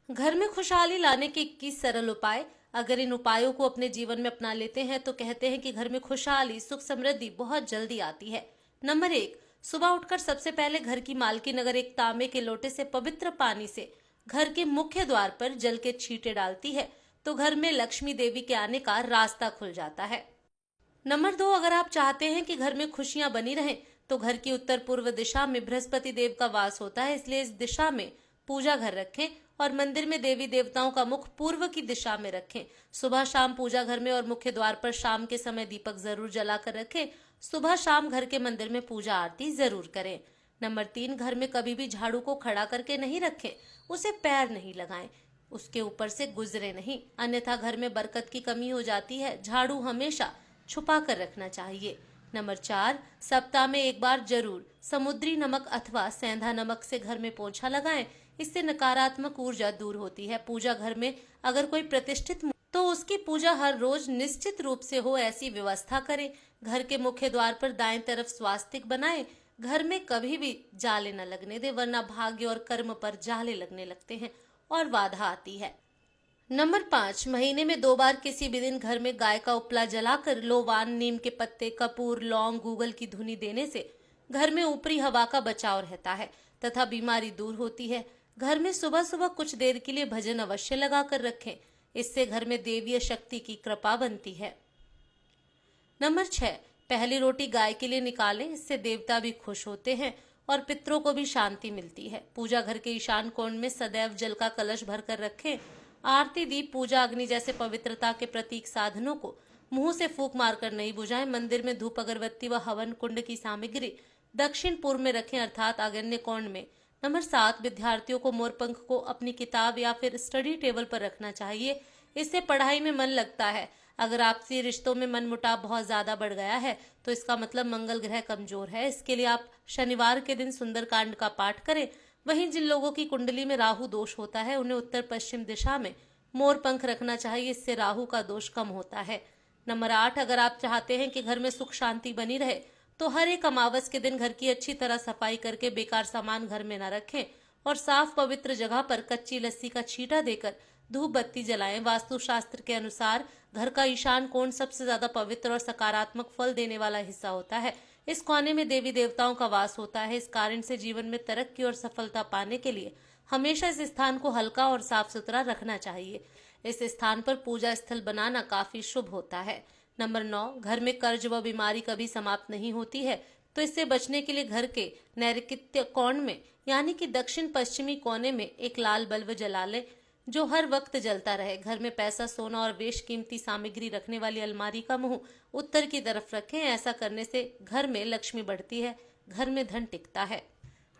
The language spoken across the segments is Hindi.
घर में खुशहाली लाने के 21 सरल उपाय। अगर इन उपायों को अपने जीवन में अपना लेते हैं तो कहते हैं कि घर में खुशहाली, सुख, समृद्धि बहुत जल्दी आती है। नंबर 1, सुबह उठकर सबसे पहले घर की मालकिन अगर एक तांबे के लोटे से पवित्र पानी से घर के मुख्य द्वार पर जल के छींटे डालती है तो घर में लक्ष्मी देवी के आने का रास्ता खुल जाता है। नंबर 2, अगर आप चाहते हैं कि घर में खुशियां बनी रहें तो घर की उत्तर पूर्व दिशा में बृहस्पति देव का वास होता है, इसलिए इस दिशा में पूजा घर रखें और मंदिर में देवी देवताओं का मुख पूर्व की दिशा में रखें। सुबह शाम पूजा घर में और मुख्य द्वार पर शाम के समय दीपक जरूर जलाकर रखें। सुबह शाम घर के मंदिर में पूजा आरती जरूर करें। नंबर 3, घर में कभी भी झाड़ू को खड़ा करके नहीं रखें, उसे पैर नहीं लगाएं, उसके ऊपर से गुजरे नहीं, अन्यथा घर में बरकत की कमी हो जाती है। झाड़ू हमेशा छुपा कर रखना चाहिए। नंबर 4, सप्ताह में एक बार जरूर समुद्री नमक अथवा सेंधा नमक से घर में पोंछा लगाएं, इससे नकारात्मक ऊर्जा दूर होती है। पूजा घर में अगर कोई प्रतिष्ठित तो उसकी पूजा हर रोज निश्चित रूप से हो, ऐसी व्यवस्था करें। घर के मुख्य द्वार पर दाएं तरफ स्वास्तिक बनाएं। घर में कभी भी जाले न लगने दे, वरना भाग्य और कर्म पर जाले लगने लगते हैं और बाधा आती है। नंबर 5, महीने में 2 बार किसी भी दिन घर में गाय का उपला जलाकर लोवान, नीम के पत्ते, कपूर, लौंग, गूगल की धुनी देने से घर में ऊपरी हवा का बचाव रहता है तथा बीमारी दूर होती है। घर में सुबह सुबह कुछ देर के लिए भजन अवश्य लगा कर रखें, इससे घर में देवीय शक्ति की कृपा बनती है। नंबर 6, पहली रोटी गाय के लिए निकालें, इससे देवता भी खुश होते हैं और पितरों को भी शांति मिलती है। पूजा घर के ईशान कोण में सदैव जल का कलश भरकर रखें। आरती, दीप, पूजा, अग्नि जैसे पवित्रता के प्रतीक साधनों को मुंह से फूंक मारकर नहीं बुझाएं। मंदिर में धूप, अगरबत्ती व हवन कुंड की सामग्री दक्षिण पूर्व में रखें, अर्थात आग्नेय कोण में। नंबर 7, विद्यार्थियों को मोरपंख को अपनी किताब या फिर स्टडी टेबल पर रखना चाहिए, इससे पढ़ाई में मन लगता है। अगर आपसी रिश्तों में मनमुटाव बहुत ज्यादा बढ़ गया है तो इसका मतलब मंगल ग्रह कमजोर है। इसके लिए आप शनिवार के दिन सुंदरकांड का पाठ करें। वहीं जिन लोगों की कुंडली में राहु दोष होता है उन्हें उत्तर पश्चिम दिशा में मोर पंख रखना चाहिए, इससे राहु का दोष कम होता है। नंबर 8, अगर आप चाहते हैं कि घर में सुख शांति बनी रहे तो हर एक अमावस के दिन घर की अच्छी तरह सफाई करके बेकार सामान घर में न रखें और साफ पवित्र जगह पर कच्ची लस्सी का छींटा देकर धूप बत्ती जलाएं। वास्तु शास्त्र के अनुसार घर का ईशान कोण सबसे ज्यादा पवित्र और सकारात्मक फल देने वाला हिस्सा होता है। इस कोने में देवी देवताओं का वास होता है। इस कारण से जीवन में तरक्की और सफलता पाने के लिए हमेशा इस स्थान को हल्का और साफ सुथरा रखना चाहिए। इस स्थान पर पूजा स्थल बनाना काफी शुभ होता है। नंबर 9, घर में कर्ज व बीमारी कभी समाप्त नहीं होती है, तो इससे बचने के लिए घर के नैऋत्य कोण में यानी कि दक्षिण पश्चिमी कोने में एक लाल बल्ब जला लें जो हर वक्त जलता रहे। घर में पैसा, सोना और बेशकीमती सामग्री रखने वाली अलमारी का मुंह उत्तर की तरफ रखें। ऐसा करने से घर में लक्ष्मी बढ़ती है, घर में धन टिकता है।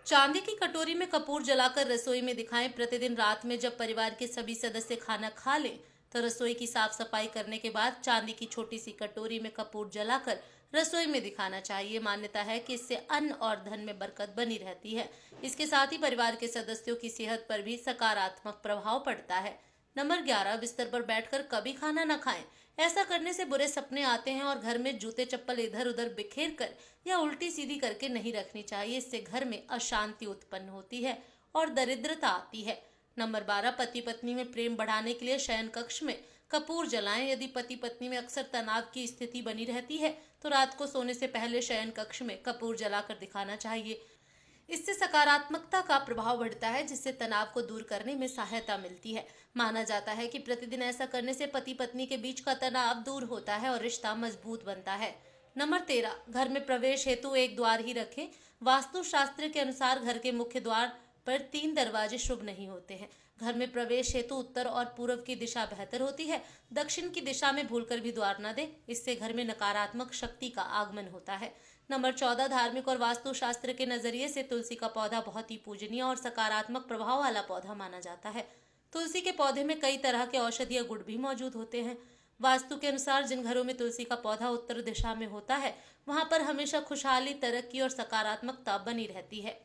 चांदी की कटोरी में कपूर जलाकर रसोई में दिखाएं। प्रतिदिन रात में जब परिवार के सभी सदस्य खाना खा लें तो रसोई की साफ सफाई करने के बाद चांदी की छोटी सी कटोरी में कपूर जलाकर रसोई में दिखाना चाहिए। मान्यता है कि इससे अन्न और धन में बरकत बनी रहती है। इसके साथ ही परिवार के सदस्यों की सेहत पर भी सकारात्मक प्रभाव पड़ता है। नंबर 11, बिस्तर पर बैठकर कभी खाना न खाएं। ऐसा करने से बुरे सपने आते हैं और घर में जूते चप्पल इधर उधर बिखेर कर या उल्टी सीधी करके नहीं रखनी चाहिए, इससे घर में अशांति उत्पन्न होती है और दरिद्रता आती है। नंबर 12, पति पत्नी में प्रेम बढ़ाने के लिए शयन कक्ष में कपूर जलाएं। यदि पति पत्नी में अक्सर तनाव की स्थिति बनी रहती है तो रात को सोने से पहले शयन कक्ष में कपूर जलाकर दिखाना चाहिए। इससे सकारात्मकता का प्रभाव बढ़ता है, जिससे तनाव को दूर करने में सहायता मिलती है। माना जाता है कि प्रतिदिन ऐसा करने से पति पत्नी के बीच का तनाव दूर होता है और रिश्ता मजबूत बनता है। नंबर 13, घर में प्रवेश हेतु एक द्वार ही रखें। वास्तु शास्त्र के अनुसार घर के मुख्य द्वार पर 3 दरवाजे शुभ नहीं होते हैं। घर में प्रवेश हेतु उत्तर और पूर्व की दिशा बेहतर होती है। दक्षिण की दिशा में भूलकर भी द्वार न दे, इससे घर में नकारात्मक शक्ति का आगमन होता है। नंबर 14, धार्मिक और वास्तु शास्त्र के नजरिए से तुलसी का पौधा बहुत ही पूजनीय और सकारात्मक प्रभाव वाला पौधा माना जाता है। तुलसी के पौधे में कई तरह के औषधीय गुण भी मौजूद होते हैं। वास्तु के अनुसार जिन घरों में तुलसी का पौधा उत्तर दिशा में होता है वहां पर हमेशा खुशहाली, तरक्की और सकारात्मकता बनी रहती है।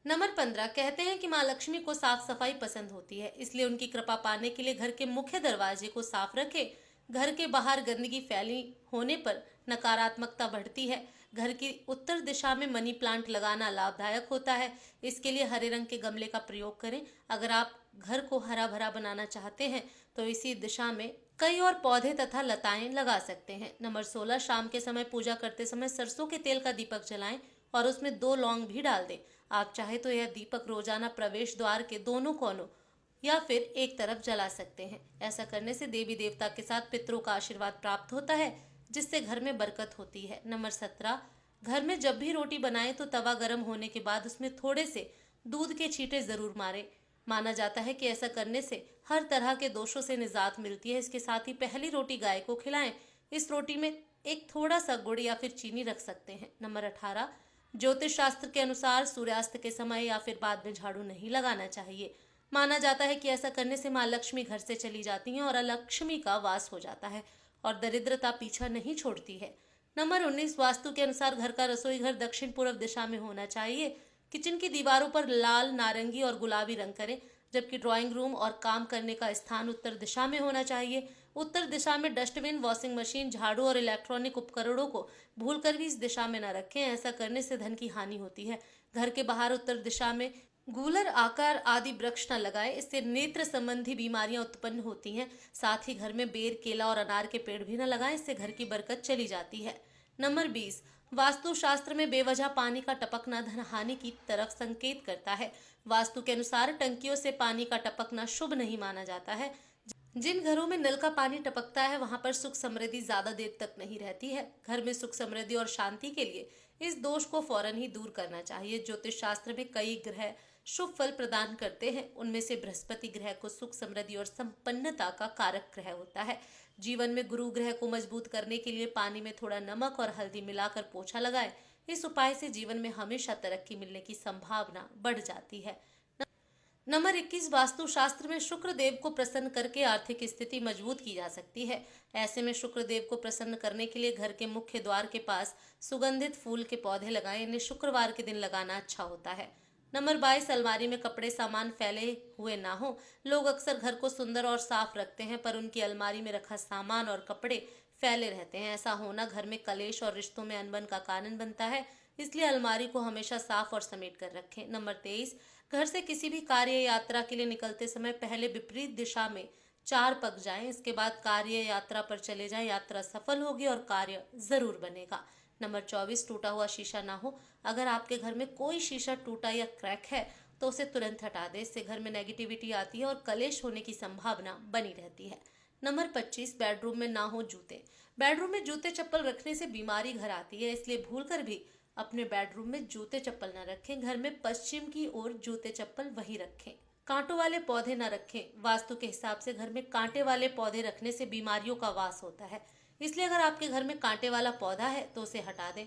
नंबर 15, कहते हैं कि माँ लक्ष्मी को साफ सफाई पसंद होती है, इसलिए उनकी कृपा पाने के लिए घर के मुख्य दरवाजे को साफ रखें। घर के बाहर गंदगी फैली होने पर नकारात्मकता बढ़ती है। घर की उत्तर दिशा में मनी प्लांट लगाना लाभदायक होता है। इसके लिए हरे रंग के गमले का प्रयोग करें। अगर आप घर को हरा भरा बनाना चाहते हैं तो इसी दिशा में कई और पौधे तथा लताएं लगा सकते हैं। नंबर 16, शाम के समय पूजा करते समय सरसों के तेल का दीपक जलाएं और उसमें 2 लौंग भी डाल दें। आप चाहे तो यह दीपक रोजाना प्रवेश द्वार के दोनों कोनों या फिर एक तरफ जला सकते हैं। ऐसा करने से देवी देवता के साथ पितरों का आशीर्वाद प्राप्त होता है, जिससे घर में बरकत होती है। नंबर 17, घर में जब भी रोटी बनाएं तो तवा गर्म होने के बाद उसमें थोड़े से दूध के छींटे जरूर मारें। माना जाता है कि ऐसा करने से हर तरह के दोषों से निजात मिलती है। इसके साथ ही पहली रोटी गाय को खिलाएं। इस रोटी में एक थोड़ा सा गुड़ या फिर चीनी रख सकते हैं। नंबर 18, ज्योतिष शास्त्र के अनुसार सूर्यास्त के समय या फिर बाद में झाड़ू नहीं लगाना चाहिए। माना जाता है कि ऐसा करने से माँ लक्ष्मी घर से चली जाती हैं और अलक्ष्मी का वास हो जाता है और दरिद्रता पीछा नहीं छोड़ती है। नंबर 19, वास्तु के अनुसार घर का रसोई घर दक्षिण पूर्व दिशा में होना चाहिए। किचन की दीवारों पर लाल, नारंगी और गुलाबी रंग करें, जबकि ड्राइंग रूम और काम करने का स्थान उत्तर दिशा में होना चाहिए। उत्तर दिशा में डस्टबिन, वॉशिंग मशीन, झाड़ू और इलेक्ट्रॉनिक उपकरणों को भूलकर भी इस दिशा में न रखें। ऐसा करने से धन की हानि होती है। घर के बाहर उत्तर दिशा में गूलर आकार आदि वृक्ष न लगाएं, इससे नेत्र संबंधी बीमारियां उत्पन्न होती हैं। साथ ही घर में बेर, केला और अनार के पेड़ भी न लगाएं, इससे घर की बरकत चली जाती है। नंबर 20, वास्तु शास्त्र में बेवजह पानी का टपकना धन हानि की तरफ संकेत करता है। वास्तु के अनुसार टंकियों से पानी का टपकना शुभ नहीं माना जाता है। जिन घरों में नल का पानी टपकता है वहां पर सुख समृद्धि ज्यादा देर तक नहीं रहती है। घर में सुख समृद्धि और शांति के लिए इस दोष को फौरन ही दूर करना चाहिए। ज्योतिष शास्त्र में कई ग्रह शुभ फल प्रदान करते हैं। उनमें से बृहस्पति ग्रह को सुख समृद्धि और संपन्नता का कारक ग्रह होता है। जीवन में गुरु ग्रह को मजबूत करने के लिए पानी में थोड़ा नमक और हल्दी मिलाकर पोछा लगाएं। इस उपाय से जीवन में हमेशा तरक्की मिलने की संभावना बढ़ जाती है। नंबर 21, वास्तु शास्त्र में शुक्र देव को प्रसन्न करके आर्थिक स्थिति मजबूत की जा सकती है। ऐसे में शुक्र देव को प्रसन्न करने के लिए घर के मुख्य द्वार के पास सुगंधित फूल के पौधे लगाएं। इन्हें शुक्रवार के दिन लगाना अच्छा होता है। नंबर 22, अलमारी में कपड़े सामान फैले हुए ना हो। लोग अक्सर घर को सुंदर और साफ रखते हैं, पर उनकी अलमारी में रखा सामान और कपड़े फैले रहते हैं। ऐसा होना घर में कलेश और रिश्तों में अनबन का कारण बनता है, इसलिए अलमारी को हमेशा साफ और समेट कर रखें। नंबर 23, घर से किसी भी कार्य यात्रा के लिए निकलते समय पहले विपरीत दिशा में 4 पग जाएं, इसके बाद कार्य यात्रा पर चले जाएं। यात्रा सफल होगी और कार्य जरूर बनेगा। नंबर 24, टूटा हुआ शीशा ना हो। अगर आपके घर में कोई शीशा टूटा या क्रैक है तो उसे तुरंत हटा दें। इससे घर में नेगेटिविटी आती है और कलेश होने की संभावना बनी रहती है। नंबर 25, बेडरूम में ना हो जूते। बेडरूम में जूते चप्पल रखने से बीमारी घर आती है, इसलिए भूलकर भी अपने बेडरूम में जूते चप्पल न रखें। घर में पश्चिम की ओर जूते चप्पल वहीं रखें। कांटों वाले पौधे न रखें। वास्तु के हिसाब से घर में कांटे वाले पौधे रखने से बीमारियों का वास होता है, इसलिए अगर आपके घर में कांटे वाला पौधा है तो उसे हटा दें।